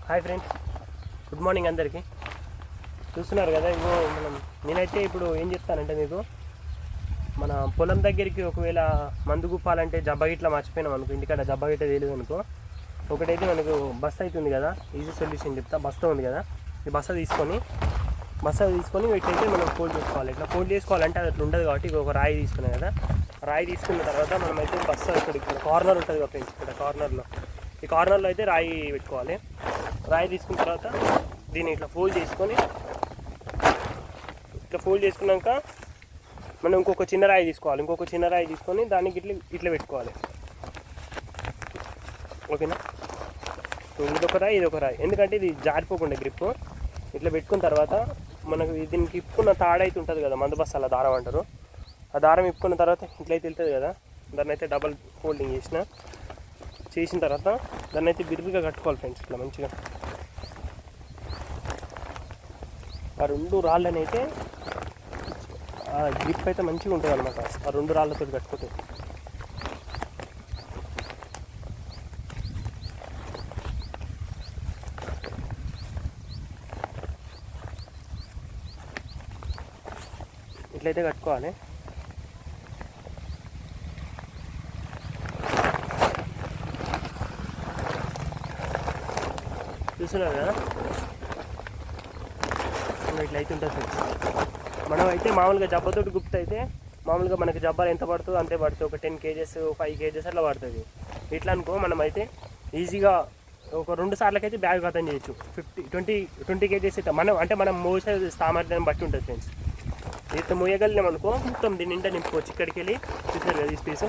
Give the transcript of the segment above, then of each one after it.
Hi friends, good morning అందరికీ. చూస్తున్నారు కదా, ఇగో నేనైతే ఇప్పుడు ఏం చెప్తానంటే మీకు, మన పొలం దగ్గరికి ఒకవేళ మందు గుప్పాలంటే జబ్బ గిట్లా మర్చిపోయినాం అనుకో, ఇంటికాడ జబ్బ గిట్ట తెలియదు అనుకో, ఒకటైతే మనకు బస్తా అవుతుంది కదా, ఈజీ సొల్యూషన్ చెప్తా. బస్తా ఉంది కదా, ఈ బస్తా తీసుకొని వీటికైతే మనం ఫోల్డ్ చేసుకోవాలి. ఇట్లా ఫోల్డ్ చేసుకోవాలంటే అది అట్లా ఉండదు కాబట్టి ఒక రాయి తీసుకున్నాం కదా, రాయి తీసుకున్న తర్వాత మనమైతే బస్తా ఇక్కడ కార్నర్ ఉంటుంది కదా ఫ్రెండ్స్, ఇక్కడ ఈ కార్నర్లో అయితే రాయి పెట్టుకోవాలి. రాయి తీసుకున్న తర్వాత దీన్ని ఇట్లా ఫోల్డ్ చేసుకున్నాక మనం ఇంకొక చిన్న రాయి తీసుకొని దానికి ఇట్లా పెట్టుకోవాలి. ఓకేనా, ఇదొక రాయి ఎందుకంటే ఇది జారిపోకుండా గ్రిప్. ఇట్లా పెట్టుకున్న తర్వాత మనకు దీనికి ఇప్పుకున్న తాడైతే ఉంటుంది కదా, మందు బస్తాల దారం అంటారు. ఆ దారం ఇప్పుకున్న తర్వాత ఇట్లయితే వెళ్తుంది కదా, దాన్ని అయితే డబల్ ఫోల్డింగ్ చేసిన తర్వాత దాన్ని అయితే బిర్రుగా కట్టుకోవాలి ఫ్రెండ్స్. ఇట్లా మంచిగా ఆ రెండు రాళ్ళని అయితే ఆ గ్రిప్ అయితే మంచిగా ఉంటుంది అనమాట. ఆ రెండు రాళ్ళతో కట్టుకుంటే ఇట్లయితే కట్టుకోవాలి. చూస్తున్నారు కదా, ఇట్లయితే ఉంటుంది ఫ్రెండ్స్. మనం అయితే మామూలుగా జబ్బతోటి గుప్త అయితే మామూలుగా మనకి జబ్బాలు ఎంత పడుతుందో అంతే పడుతుంది. ఒక 10 kgs 5 kgs అట్లా పడుతుంది. ఇట్లా అనుకో, మనం అయితే ఈజీగా ఒక 2 సార్లకైతే బ్యాగ్ ఖతం చేయొచ్చు. 20 kgs అయితే మనం మోసే సామర్థ్యాన్ని బట్టి ఉంటుంది ఫ్రెండ్స్. ఇంత మోయగలిగినాం అనుకో, మొత్తం దీని నిండా నింపుకోవచ్చు. ఇక్కడికి వెళ్ళి చూసారు కదా ఈ స్పేస్,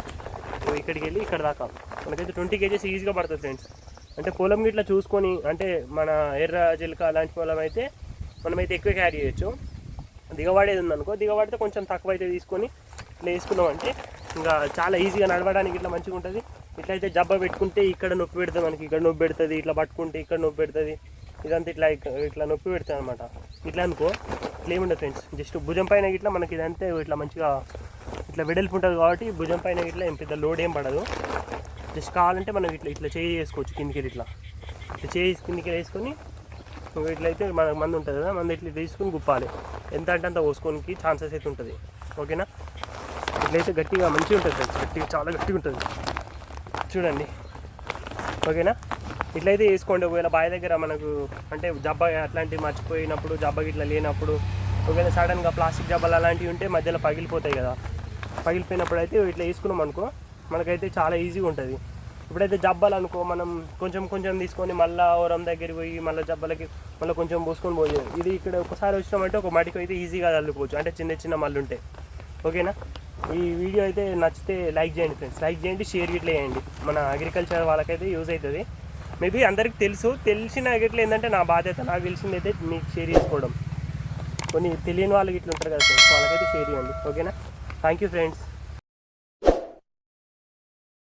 ఇక్కడికి వెళ్ళి ఇక్కడ దాకా మనకైతే 20 kgs ఈజీగా పడుతుంది ఫ్రెండ్స్. అంటే పొలం ఇట్లా చూసుకొని, అంటే మన ఎర్ర జిల్క అలాంటి పొలం అయితే మనమైతే ఎక్కువ క్యారీ చేయొచ్చు. దిగబడేది ఉందనుకో, దిగబడితే కొంచెం తక్కువ అయితే తీసుకొని ఇట్లా వేసుకున్నాం అంటే ఇంకా చాలా ఈజీగా నడవడానికి ఇట్లా మంచిగా ఉంటుంది. ఇట్లయితే జబ్బ పెట్టుకుంటే ఇక్కడ నొప్పి పెడుతుంది, మనకి ఇక్కడ నొప్పి పెడుతుంది. ఇట్లా పట్టుకుంటే ఇక్కడ నొప్పి పెడుతుంది. ఇదంతా ఇట్లా నొప్పి పెడుతుంది అనమాట. ఇట్లా అనుకో, ఇట్లా ఏముండదు ఫ్రెండ్స్. జస్ట్ భుజం పైన ఇట్లా మనకి ఇదంతా ఇట్లా మంచిగా ఇట్లా వెడల్పు ఉంటుంది కాబట్టి భుజం పైన ఇట్లా ఏం పెద్ద లోడ్ ఏం పడదు. జస్ట్ కావాలంటే మనం ఇట్లా చేయి చేసుకోవచ్చు. కిందికి ఇట్లా చేయి కిందికి వేసుకొని ఇట్లయితే మనకు మందు ఉంటుంది కదా, మందు ఇట్లా తీసుకుని గుప్పాలి. ఎంత అంటే అంత పోసుకోనికి ఛాన్సెస్ అయితే ఉంటుంది. ఓకేనా, ఇట్లయితే గట్టిగా మంచిగా ఉంటుంది ఫ్రెండ్స్. గట్టిగా చాలా గట్టిగా ఉంటుంది చూడండి. ఓకేనా, ఇట్లయితే వేసుకోండి. ఒకవేళ బావి దగ్గర మనకు అంటే జబ్బ అట్లాంటివి మర్చిపోయినప్పుడు, జబ్బకి ఇట్లా లేనప్పుడు, ఒకవేళ సడన్గా ప్లాస్టిక్ జబ్బలు అలాంటివి ఉంటే మధ్యలో పగిలిపోతాయి కదా, పగిలిపోయినప్పుడు అయితే ఇట్లా వేసుకున్నాం అనుకో, మనకైతే చాలా ఈజీగా ఉంటుంది. ఇప్పుడైతే జబ్బలు అనుకో, మనం కొంచెం తీసుకొని మళ్ళీ ఓరం దగ్గరికి పోయి మళ్ళీ జబ్బలకి మళ్ళీ కొంచెం పోసుకొని పోయి, ఇది ఇక్కడ ఒకసారి వచ్చినామంటే ఒక మడికి అయితే ఈజీగా చల్లుకోవచ్చు. అంటే చిన్న మళ్ళీ ఉంటాయి. ఓకేనా, ఈ వీడియో అయితే నచ్చితే లైక్ చేయండి ఫ్రెండ్స్, లైక్ చేయండి, షేర్ గిట్లా చేయండి. మన అగ్రికల్చర్ వాళ్ళకైతే యూజ్ అవుతుంది. మేబీ అందరికి తెలిసిన గిట్ల ఏంటంటే నా బాధ్యత, నాకు తెలిసింది అయితే మీకు షేర్ చేసుకోవడం. కొన్ని తెలియని వాళ్ళకి ఇట్లా ఉంటారు కదా ఫ్రెండ్స్, వాళ్ళకైతే షేర్ చేయండి. ఓకేనా, థ్యాంక్ యూ ఫ్రెండ్స్.